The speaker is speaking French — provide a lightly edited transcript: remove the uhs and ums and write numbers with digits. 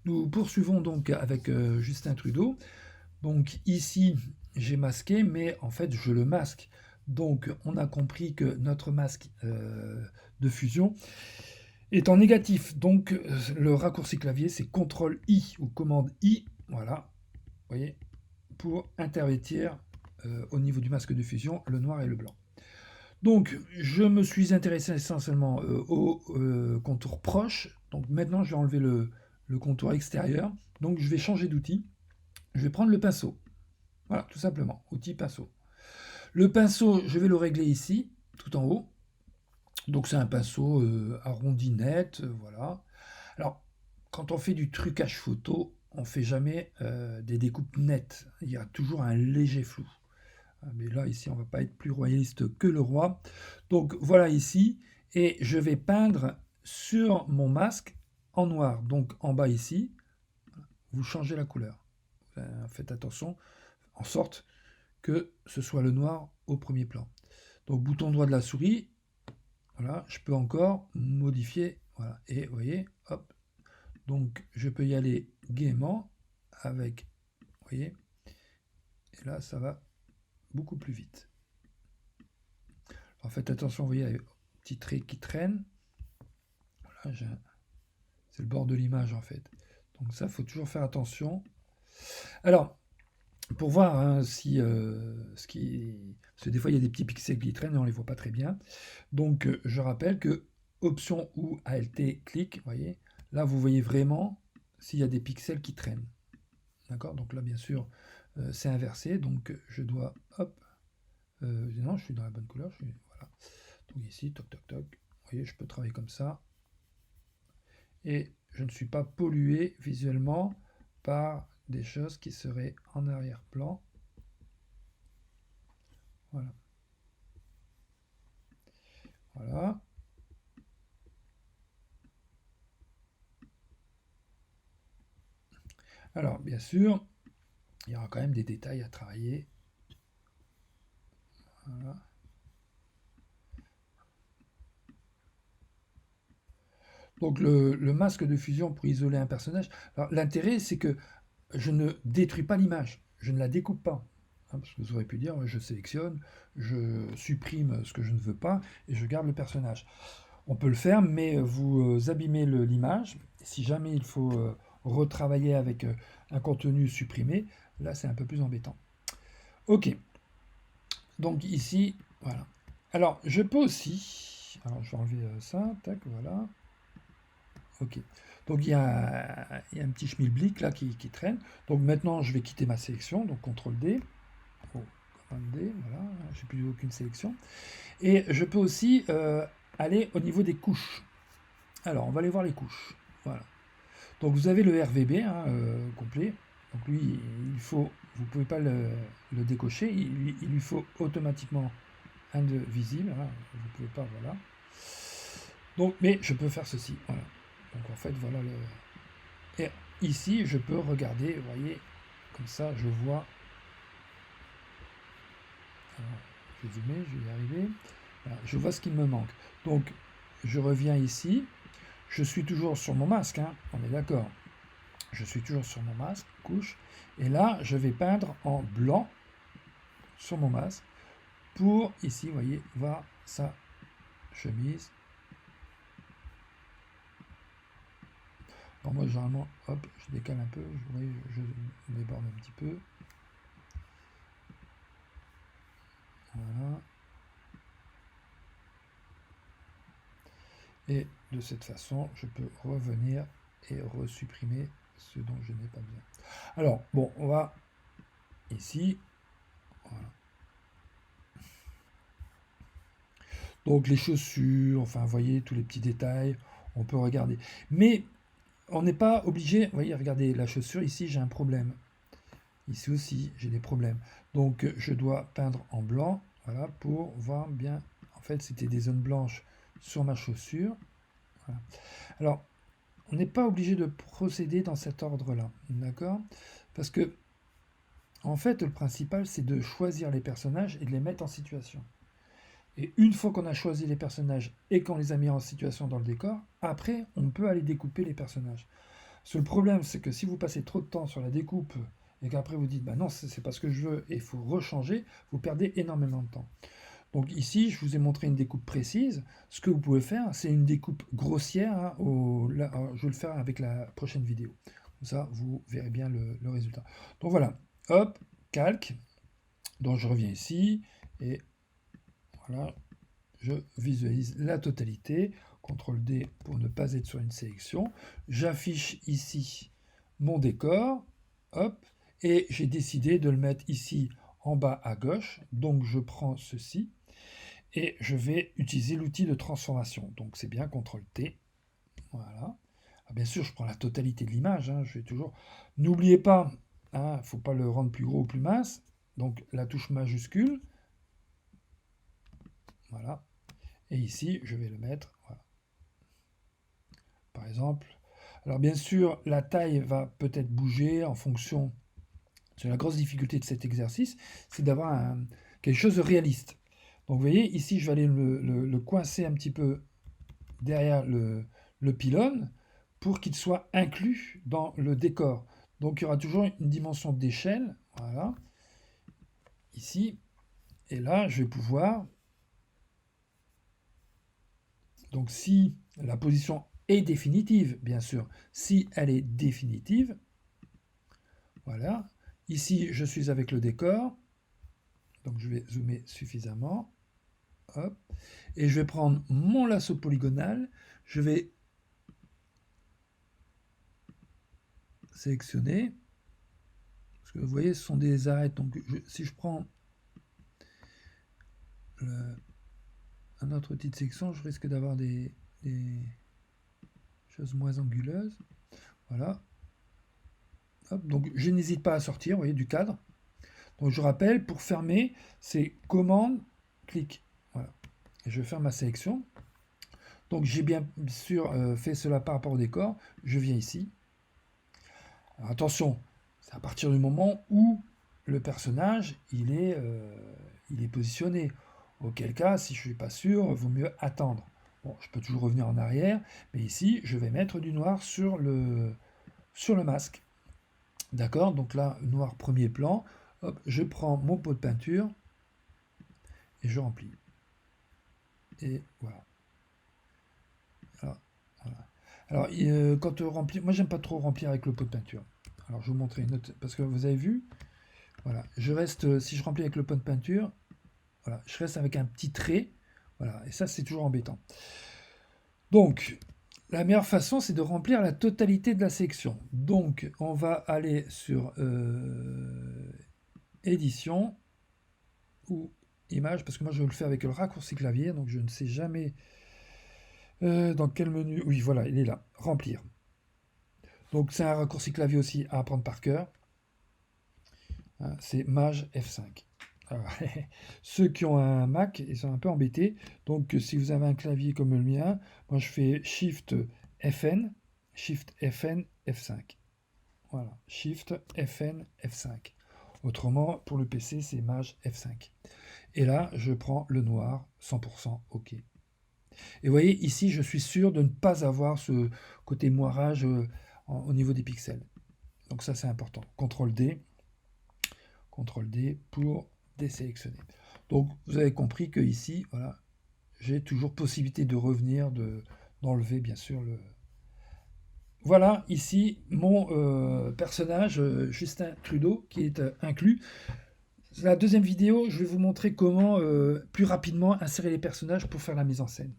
Nous poursuivons donc avec Justin Trudeau. Donc ici, j'ai masqué, mais en fait, je le masque. Donc on a compris que notre masque de fusion est en négatif. Donc le raccourci clavier, c'est CTRL I ou commande I. Voilà, vous voyez, pour intervertir au niveau du masque de fusion le noir et le blanc. Donc, je me suis intéressé essentiellement au contour proche. Donc maintenant, je vais enlever le contour extérieur. Donc, je vais changer d'outil. Je vais prendre le pinceau. Voilà, tout simplement, outil pinceau. Le pinceau, je vais le régler ici, tout en haut. Donc, c'est un pinceau arrondi net, voilà. Alors, quand on fait du trucage photo, on ne fait jamais des découpes nettes. Il y a toujours un léger flou. Mais là, ici, on ne va pas être plus royaliste que le roi. Donc voilà ici, et je vais peindre sur mon masque en noir. Donc en bas ici, vous changez la couleur. Faites attention, en sorte que ce soit le noir au premier plan. Donc bouton droit de la souris, voilà, je peux encore modifier, voilà, et vous voyez, hop, donc je peux y aller gaiement avec, vous voyez, et là ça va beaucoup plus vite. Alors faites attention, vous voyez, avec petit trait qui traîne. Voilà, c'est le bord de l'image en fait. Donc ça, il faut toujours faire attention. Alors, pour voir hein, si ce qui. Parce que des fois, il y a des petits pixels qui traînent et on ne les voit pas très bien. Donc, je rappelle que Option ou Alt clic, vous voyez, là, vous voyez vraiment s'il y a des pixels qui traînent. D'accord. Donc là, bien sûr, c'est inversé. Donc, je dois. Hop. Non, je suis dans la bonne couleur. Voilà. Donc ici, toc, toc, toc. Vous voyez, je peux travailler comme ça. Et je ne suis pas pollué visuellement par des choses qui seraient en arrière-plan. Voilà. Voilà. Alors, bien sûr, il y aura quand même des détails à travailler. Voilà. Donc, le masque de fusion pour isoler un personnage. Alors, l'intérêt, c'est que je ne détruis pas l'image. Je ne la découpe pas. Hein, parce que vous aurez pu dire, je sélectionne, je supprime ce que je ne veux pas et je garde le personnage. On peut le faire, mais vous abîmez l'image. Si jamais il faut retravailler avec un contenu supprimé, là c'est un peu plus embêtant. Ok, donc ici, voilà. Alors je peux aussi, alors je vais enlever ça, tac, voilà. Ok, donc il y a un petit schmilblick là qui traîne. Donc maintenant je vais quitter ma sélection, donc CTRL D. Oh, CTRL D, voilà, j'ai plus aucune sélection. Et je peux aussi aller au niveau des couches. Alors, on va aller voir les couches. Voilà. Donc, vous avez le RVB hein, complet. Donc, lui, vous ne pouvez pas le décocher. Il lui faut automatiquement un de visible. Hein. Vous ne pouvez pas, voilà. Donc, mais je peux faire ceci. Voilà. Donc, en fait, voilà le. Et ici, je peux regarder, vous voyez, comme ça, je vois. Alors, je vais zoomer, je vais y arriver. Voilà, je vois ce qu'il me manque. Donc, je reviens ici. Je suis toujours sur mon masque, hein, on est d'accord. Je suis toujours sur mon masque, couche. Et là, je vais peindre en blanc sur mon masque pour, ici, vous voyez, voir sa chemise. Alors moi, généralement, hop, je décale un peu, vous voyez, je déborde un petit peu. Voilà. Et de cette façon, je peux revenir et resupprimer ce dont je n'ai pas besoin. Alors, bon, on va ici. Voilà. Donc les chaussures, enfin, vous voyez, tous les petits détails, on peut regarder. Mais on n'est pas obligé, vous voyez, regardez, la chaussure, ici, j'ai un problème. Ici aussi, j'ai des problèmes. Donc, je dois peindre en blanc, voilà, pour voir bien. En fait, c'était des zones blanches sur ma chaussure. Voilà. Alors, on n'est pas obligé de procéder dans cet ordre-là, d'accord? Parce que, en fait, le principal, c'est de choisir les personnages et de les mettre en situation. Et une fois qu'on a choisi les personnages et qu'on les a mis en situation dans le décor, après, on peut aller découper les personnages. Parce que le problème, c'est que si vous passez trop de temps sur la découpe et qu'après vous dites, bah non, c'est pas ce que je veux et il faut rechanger, vous perdez énormément de temps. Donc ici, je vous ai montré une découpe précise. Ce que vous pouvez faire, c'est une découpe grossière. Hein, je vais le faire avec la prochaine vidéo. Comme ça, vous verrez bien le résultat. Donc voilà, hop, calque. Donc je reviens ici et voilà, je visualise la totalité. CTRL D pour ne pas être sur une sélection. J'affiche ici mon décor. Hop, et j'ai décidé de le mettre ici en bas à gauche. Donc je prends ceci et je vais utiliser l'outil de transformation. Donc c'est bien CTRL T. Voilà. Ah, bien sûr, je prends la totalité de l'image. Hein, je vais toujours. N'oubliez pas, il ne faut pas le rendre plus gros ou plus mince. Donc la touche majuscule. Voilà. Et ici, je vais le mettre. Voilà. Par exemple. Alors bien sûr, la taille va peut-être bouger en fonction. C'est la grosse difficulté de cet exercice, c'est d'avoir quelque chose de réaliste. Donc vous voyez, ici, je vais aller le coincer un petit peu derrière le pylône pour qu'il soit inclus dans le décor. Donc il y aura toujours une dimension d'échelle, voilà, ici. Et là, je vais pouvoir... Donc si la position est définitive, bien sûr, si elle est définitive, voilà. Ici, je suis avec le décor. Donc je vais zoomer suffisamment. Hop. Et je vais prendre mon lasso polygonal. Je vais sélectionner. Parce que vous voyez, ce sont des arêtes. Donc si je prends un autre outil de section, je risque d'avoir des choses moins anguleuses. Voilà. Hop. Donc je n'hésite pas à sortir, vous voyez, du cadre. Donc je rappelle, pour fermer, c'est commande, clic. Voilà. Et je vais faire ma sélection. Donc j'ai bien sûr fait cela par rapport au décor. Je viens ici. Alors, attention, c'est à partir du moment où le personnage il est positionné. Auquel cas, si je ne suis pas sûr, il vaut mieux attendre. Bon, je peux toujours revenir en arrière, mais ici, je vais mettre du noir sur le masque. D'accord? Donc là, noir premier plan. Hop, je prends mon pot de peinture et je remplis. Et voilà. Alors, quand on remplit, moi j'aime pas trop remplir avec le pot de peinture. Alors je vais vous montrer une autre, parce que vous avez vu, voilà, je reste, si je remplis avec le pot de peinture, voilà, je reste avec un petit trait, voilà, et ça c'est toujours embêtant. Donc, la meilleure façon c'est de remplir la totalité de la section. Donc, on va aller sur édition ou image, parce que moi je le fais avec le raccourci clavier, donc je ne sais jamais dans quel menu. Oui, voilà, il est là, remplir. Donc c'est un raccourci clavier aussi à apprendre par cœur. Hein, c'est Maj F5. Alors, ceux qui ont un Mac, ils sont un peu embêtés. Donc si vous avez un clavier comme le mien, moi je fais Shift FN, Shift FN, F5. Voilà, Shift FN, F5. Autrement, pour le PC, c'est Maj F5. Et là, je prends le noir, 100% OK. Et vous voyez, ici, je suis sûr de ne pas avoir ce côté moirage au niveau des pixels. Donc ça, c'est important. CTRL D pour désélectionner. Donc, vous avez compris que ici, voilà, j'ai toujours possibilité de revenir, d'enlever, bien sûr, le... Voilà, ici, mon personnage, Justin Trudeau, qui est inclus. La deuxième vidéo, je vais vous montrer comment plus rapidement insérer les personnages pour faire la mise en scène.